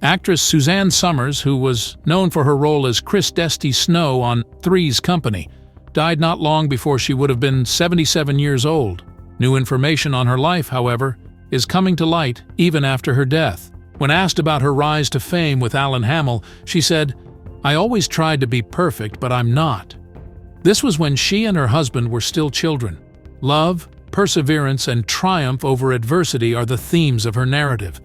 Actress Suzanne Somers, who was known for her role as Chris Desty Snow on Three's Company, died not long before she would have been 77 years old. New information on her life, however, is coming to light even after her death. When asked about her rise to fame with Alan Hamel, she said, "I always tried to be perfect, but I'm not." This was when she and her husband were still children. Love, perseverance, and triumph over adversity are the themes of her narrative.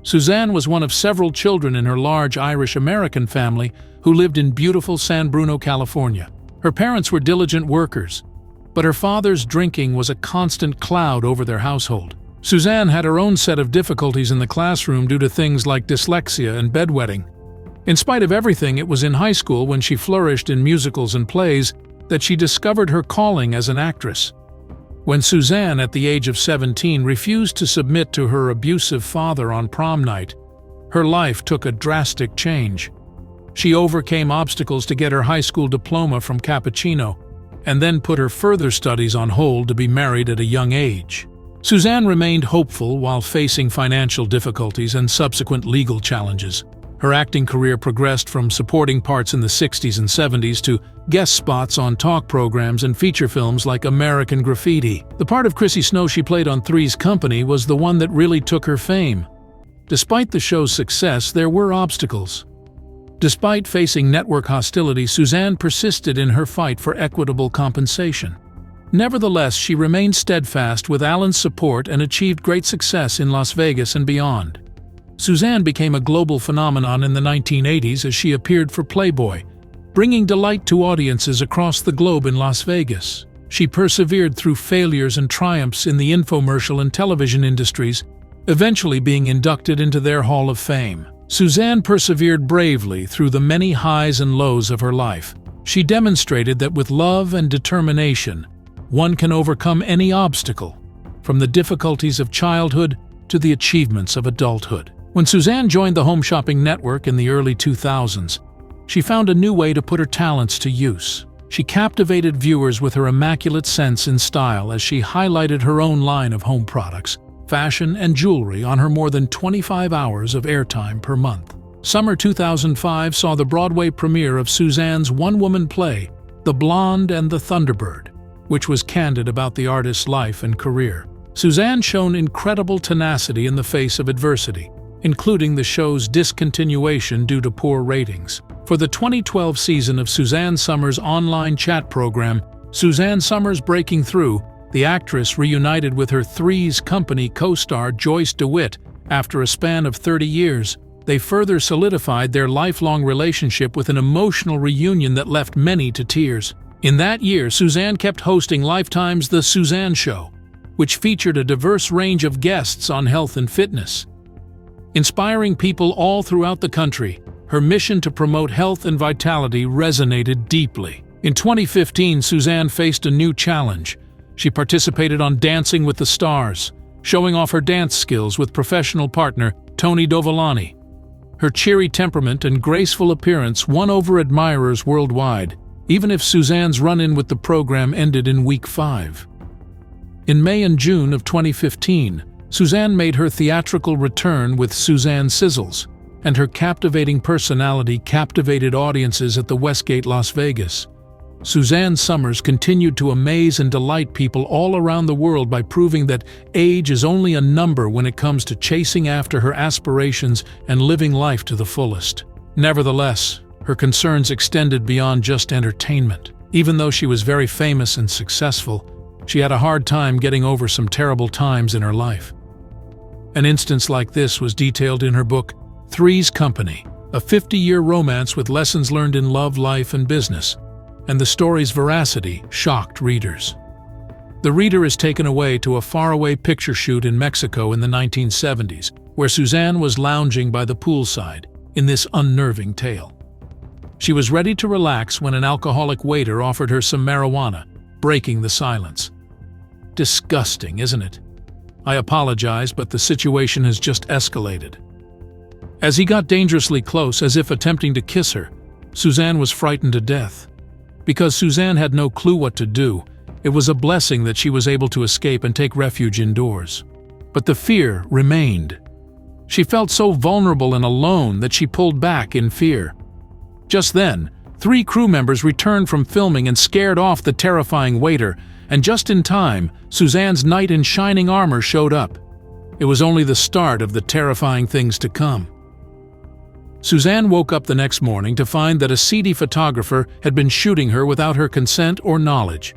Suzanne was one of several children in her large Irish-American family who lived in beautiful San Bruno, California. Her parents were diligent workers, but her father's drinking was a constant cloud over their household. Suzanne had her own set of difficulties in the classroom due to things like dyslexia and bedwetting. In spite of everything, it was in high school, when she flourished in musicals and plays, that she discovered her calling as an actress. When Suzanne, at the age of 17, refused to submit to her abusive father on prom night, her life took a drastic change. She overcame obstacles to get her high school diploma from Cappuccino, and then put her further studies on hold to be married at a young age. Suzanne remained hopeful while facing financial difficulties and subsequent legal challenges. Her acting career progressed from supporting parts in the 60s and 70s to guest spots on talk programs and feature films like American Graffiti. The part of Chrissy Snow she played on Three's Company was the one that really took her fame. Despite the show's success, there were obstacles. Despite facing network hostility, Suzanne persisted in her fight for equitable compensation. Nevertheless, she remained steadfast with Alan's support and achieved great success in Las Vegas and beyond. Suzanne became a global phenomenon in the 1980s as she appeared for Playboy, bringing delight to audiences across the globe in Las Vegas. She persevered through failures and triumphs in the infomercial and television industries, eventually being inducted into their Hall of Fame. Suzanne persevered bravely through the many highs and lows of her life. She demonstrated that with love and determination, one can overcome any obstacle, from the difficulties of childhood to the achievements of adulthood. When Suzanne joined the Home Shopping Network in the early 2000s, she found a new way to put her talents to use. She captivated viewers with her immaculate sense and style as she highlighted her own line of home products, fashion, and jewelry on her more than 25 hours of airtime per month. Summer 2005 saw the Broadway premiere of Suzanne's one-woman play, The Blonde and the Thunderbird, which was candid about the artist's life and career. Suzanne showed incredible tenacity in the face of adversity, including the show's discontinuation due to poor ratings. For the 2012 season of Suzanne Somers' online chat program, Suzanne Somers Breaking Through, the actress reunited with her Three's Company co-star Joyce DeWitt after a span of 30 years. They further solidified their lifelong relationship with an emotional reunion that left many to tears. In that year, Suzanne kept hosting Lifetime's The Suzanne Show, which featured a diverse range of guests on health and fitness. Inspiring people all throughout the country, her mission to promote health and vitality resonated deeply. In 2015, Suzanne faced a new challenge. She participated on Dancing with the Stars, showing off her dance skills with professional partner Tony Dovolani. Her cheery temperament and graceful appearance won over admirers worldwide, even if Suzanne's run-in with the program ended in week 5. In May and June of 2015, Suzanne made her theatrical return with Suzanne Sizzles, and her captivating personality captivated audiences at the Westgate, Las Vegas. Suzanne Somers continued to amaze and delight people all around the world by proving that age is only a number when it comes to chasing after her aspirations and living life to the fullest. Nevertheless, her concerns extended beyond just entertainment. Even though she was very famous and successful, she had a hard time getting over some terrible times in her life. An instance like this was detailed in her book, Three's Company, a 50-year romance with lessons learned in love, life, and business, and the story's veracity shocked readers. The reader is taken away to a faraway picture shoot in Mexico in the 1970s, where Suzanne was lounging by the poolside in this unnerving tale. She was ready to relax when an alcoholic waiter offered her some marijuana, breaking the silence. Disgusting, isn't it? I apologize, but the situation has just escalated. As he got dangerously close, as if attempting to kiss her, Suzanne was frightened to death. Because Suzanne had no clue what to do, it was a blessing that she was able to escape and take refuge indoors. But the fear remained. She felt so vulnerable and alone that she pulled back in fear. Just then, 3 crew members returned from filming and scared off the terrifying waiter, and just in time, Suzanne's knight in shining armor showed up. It was only the start of the terrifying things to come. Suzanne woke up the next morning to find that a seedy photographer had been shooting her without her consent or knowledge.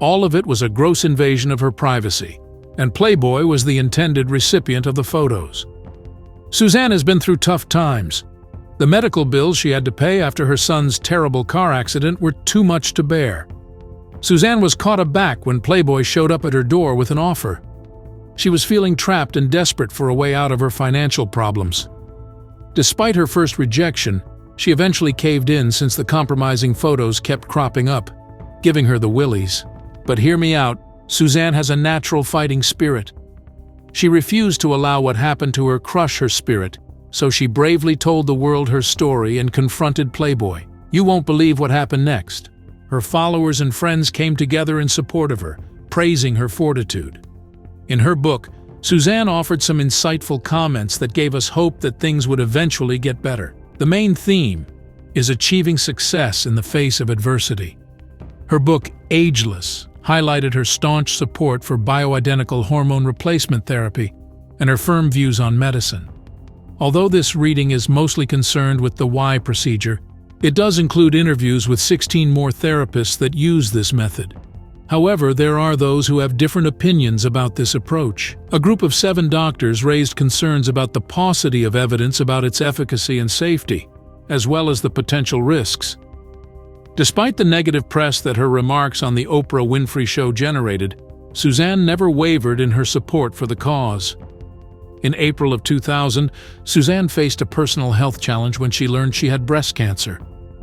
All of it was a gross invasion of her privacy, and Playboy was the intended recipient of the photos. Suzanne has been through tough times. The medical bills she had to pay after her son's terrible car accident were too much to bear. Suzanne was caught aback when Playboy showed up at her door with an offer. She was feeling trapped and desperate for a way out of her financial problems. Despite her first rejection, she eventually caved in since the compromising photos kept cropping up, giving her the willies. But hear me out, Suzanne has a natural fighting spirit. She refused to allow what happened to her crush her spirit, so she bravely told the world her story and confronted Playboy. You won't believe what happened next. Her followers and friends came together in support of her, praising her fortitude. In her book, Suzanne offered some insightful comments that gave us hope that things would eventually get better. The main theme is achieving success in the face of adversity. Her book, Ageless, highlighted her staunch support for bioidentical hormone replacement therapy and her firm views on medicine. Although this reading is mostly concerned with the Y procedure, it does include interviews with 16 more therapists that use this method. However, there are those who have different opinions about this approach. A group of 7 doctors raised concerns about the paucity of evidence about its efficacy and safety, as well as the potential risks. Despite the negative press that her remarks on the Oprah Winfrey Show generated, Suzanne never wavered in her support for the cause. In April of 2000, Suzanne faced a personal health challenge when she learned she had breast cancer.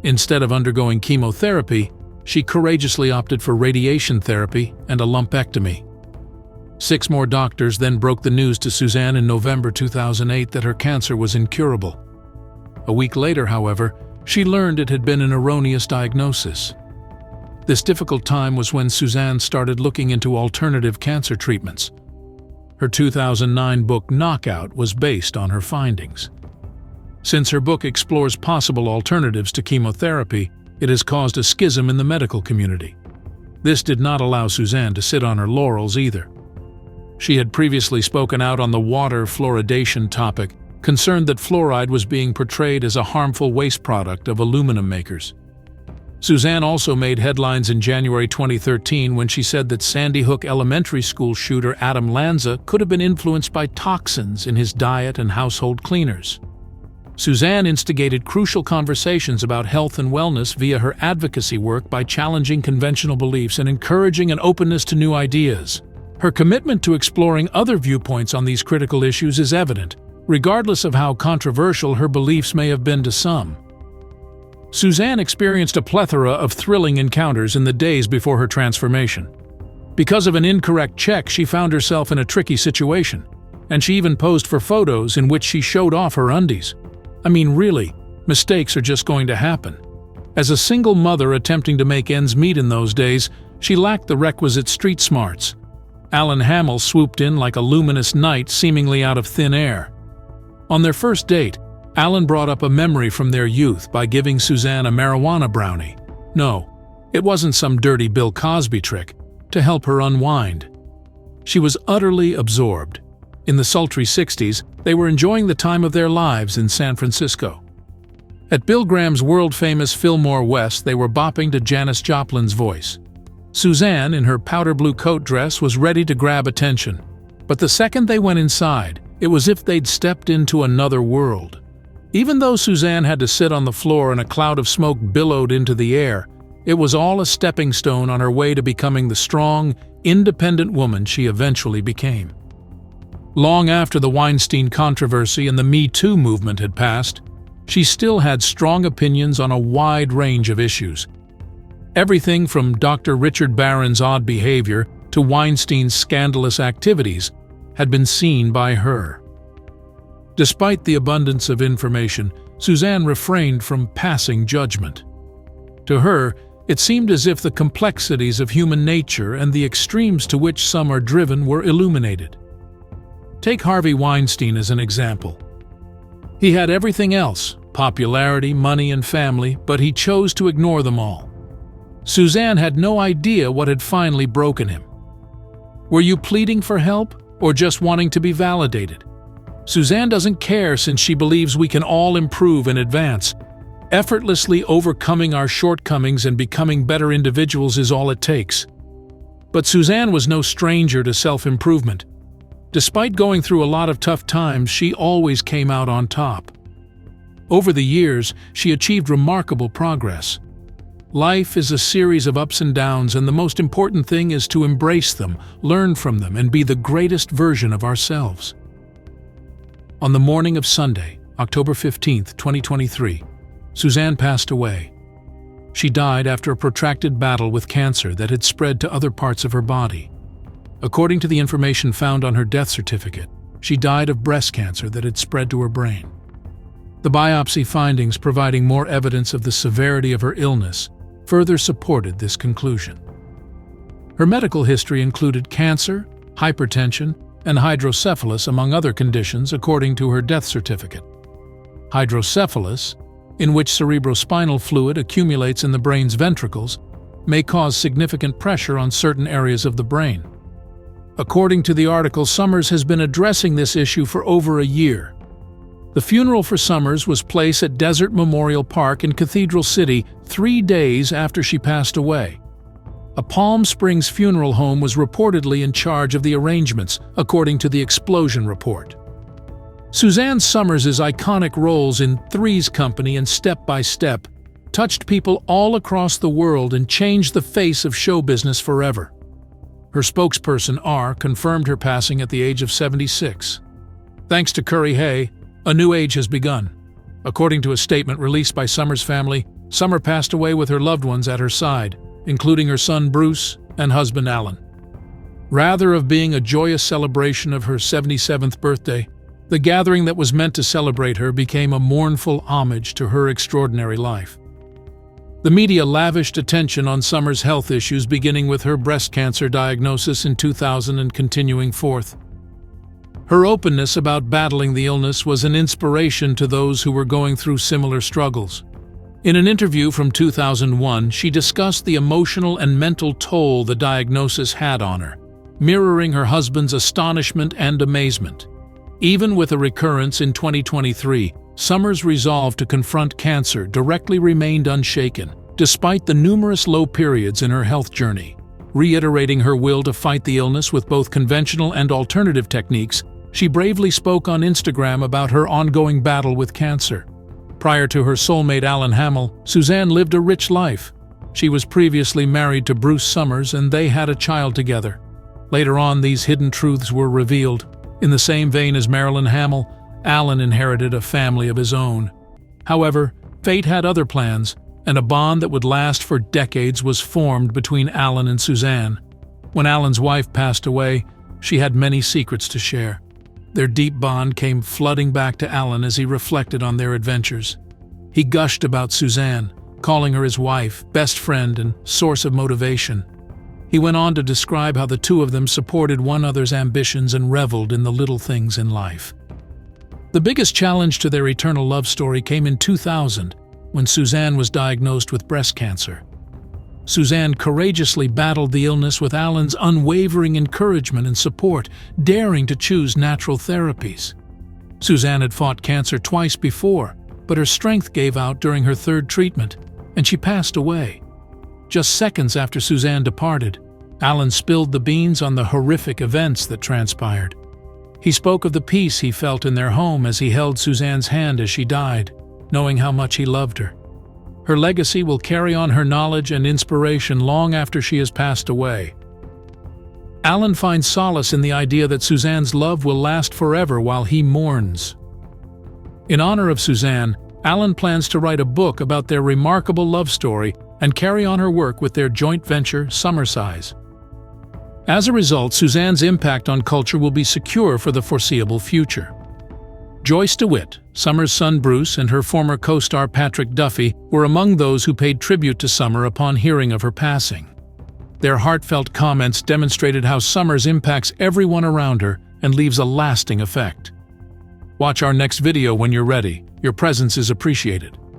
Instead of undergoing chemotherapy, she courageously opted for radiation therapy and a lumpectomy. 6 more doctors then broke the news to Suzanne in November 2008 that her cancer was incurable. A week later, however, she learned it had been an erroneous diagnosis. This difficult time was when Suzanne started looking into alternative cancer treatments. Her 2009 book, Knockout, was based on her findings. Since her book explores possible alternatives to chemotherapy, it has caused a schism in the medical community. This did not allow Suzanne to sit on her laurels either. She had previously spoken out on the water fluoridation topic, concerned that fluoride was being portrayed as a harmful waste product of aluminum makers. Suzanne also made headlines in January 2013 when she said that Sandy Hook Elementary School shooter Adam Lanza could have been influenced by toxins in his diet and household cleaners. Suzanne instigated crucial conversations about health and wellness via her advocacy work by challenging conventional beliefs and encouraging an openness to new ideas. Her commitment to exploring other viewpoints on these critical issues is evident, regardless of how controversial her beliefs may have been to some. Suzanne experienced a plethora of thrilling encounters in the days before her transformation. Because of an incorrect check, she found herself in a tricky situation, and she even posed for photos in which she showed off her undies. I mean, really, mistakes are just going to happen. As a single mother attempting to make ends meet in those days, she lacked the requisite street smarts. Alan Hamill swooped in like a luminous knight seemingly out of thin air. On their first date, Alan brought up a memory from their youth by giving Suzanne a marijuana brownie. No, it wasn't some dirty Bill Cosby trick, to help her unwind. She was utterly absorbed. In the sultry 60s, they were enjoying the time of their lives in San Francisco. At Bill Graham's world-famous Fillmore West, they were bopping to Janis Joplin's voice. Suzanne, in her powder blue coat dress, was ready to grab attention. But the second they went inside, it was as if they'd stepped into another world. Even though Suzanne had to sit on the floor and a cloud of smoke billowed into the air, it was all a stepping stone on her way to becoming the strong, independent woman she eventually became. Long after the Weinstein controversy and the Me Too movement had passed, she still had strong opinions on a wide range of issues. Everything from Dr. Richard Barron's odd behavior to Weinstein's scandalous activities had been seen by her. Despite the abundance of information, Suzanne refrained from passing judgment. To her, it seemed as if the complexities of human nature and the extremes to which some are driven were illuminated. Take Harvey Weinstein as an example. He had everything else, popularity, money, and family, but he chose to ignore them all. Suzanne had no idea what had finally broken him. Were you pleading for help, or just wanting to be validated? Suzanne doesn't care, since she believes we can all improve and advance. Effortlessly overcoming our shortcomings and becoming better individuals is all it takes. But Suzanne was no stranger to self-improvement. Despite going through a lot of tough times, she always came out on top. Over the years, she achieved remarkable progress. Life is a series of ups and downs, and the most important thing is to embrace them, learn from them, and be the greatest version of ourselves. On the morning of Sunday, October 15, 2023, Suzanne passed away. She died after a protracted battle with cancer that had spread to other parts of her body. According to the information found on her death certificate, she died of breast cancer that had spread to her brain. The biopsy findings, providing more evidence of the severity of her illness, further supported this conclusion. Her medical history included cancer, hypertension, and hydrocephalus, among other conditions, according to her death certificate. Hydrocephalus, in which cerebrospinal fluid accumulates in the brain's ventricles, may cause significant pressure on certain areas of the brain. According to the article, Summers has been addressing this issue for over a year. The funeral for Summers was placed at Desert Memorial Park in Cathedral City 3 days after she passed away. A Palm Springs funeral home was reportedly in charge of the arrangements, according to the Explosion report. Suzanne Summers' iconic roles in Three's Company and Step by Step touched people all across the world and changed the face of show business forever. Her spokesperson, R, confirmed her passing at the age of 76. Thanks to Curry Hay, a new age has begun. According to a statement released by Summers' family, Summer passed away with her loved ones at her side, including her son Bruce and husband Alan. Rather than being a joyous celebration of her 77th birthday, the gathering that was meant to celebrate her became a mournful homage to her extraordinary life. The media lavished attention on Summers' health issues, beginning with her breast cancer diagnosis in 2000 and continuing forth. Her openness about battling the illness was an inspiration to those who were going through similar struggles. In an interview from 2001, she discussed the emotional and mental toll the diagnosis had on her, mirroring her husband's astonishment and amazement. Even with a recurrence in 2023, Summers' resolve to confront cancer directly remained unshaken, despite the numerous low periods in her health journey. Reiterating her will to fight the illness with both conventional and alternative techniques, she bravely spoke on Instagram about her ongoing battle with cancer. Prior to her soulmate Alan Hamill, Suzanne lived a rich life. She was previously married to Bruce Summers, and they had a child together. Later on, these hidden truths were revealed. In the same vein as Marilyn Hamill, Alan inherited a family of his own. However, fate had other plans, and a bond that would last for decades was formed between Alan and Suzanne. When Alan's wife passed away, she had many secrets to share. Their deep bond came flooding back to Alan as he reflected on their adventures. He gushed about Suzanne, calling her his wife, best friend, and source of motivation. He went on to describe how the two of them supported one another's ambitions and reveled in the little things in life. The biggest challenge to their eternal love story came in 2000, when Suzanne was diagnosed with breast cancer. Suzanne courageously battled the illness with Alan's unwavering encouragement and support, daring to choose natural therapies. Suzanne had fought cancer twice before, but her strength gave out during her third treatment, and she passed away. Just seconds after Suzanne departed, Alan spilled the beans on the horrific events that transpired. He spoke of the peace he felt in their home as he held Suzanne's hand as she died, knowing how much he loved her. Her legacy will carry on her knowledge and inspiration long after she has passed away. Alan finds solace in the idea that Suzanne's love will last forever while he mourns. In honor of Suzanne, Alan plans to write a book about their remarkable love story and carry on her work with their joint venture, Summersize. As a result, Suzanne's impact on culture will be secure for the foreseeable future. Joyce DeWitt, Summer's son Bruce, and her former co-star Patrick Duffy were among those who paid tribute to Summer upon hearing of her passing. Their heartfelt comments demonstrated how Summers impacts everyone around her, and leaves a lasting effect. Watch our next video when you're ready. Your presence is appreciated.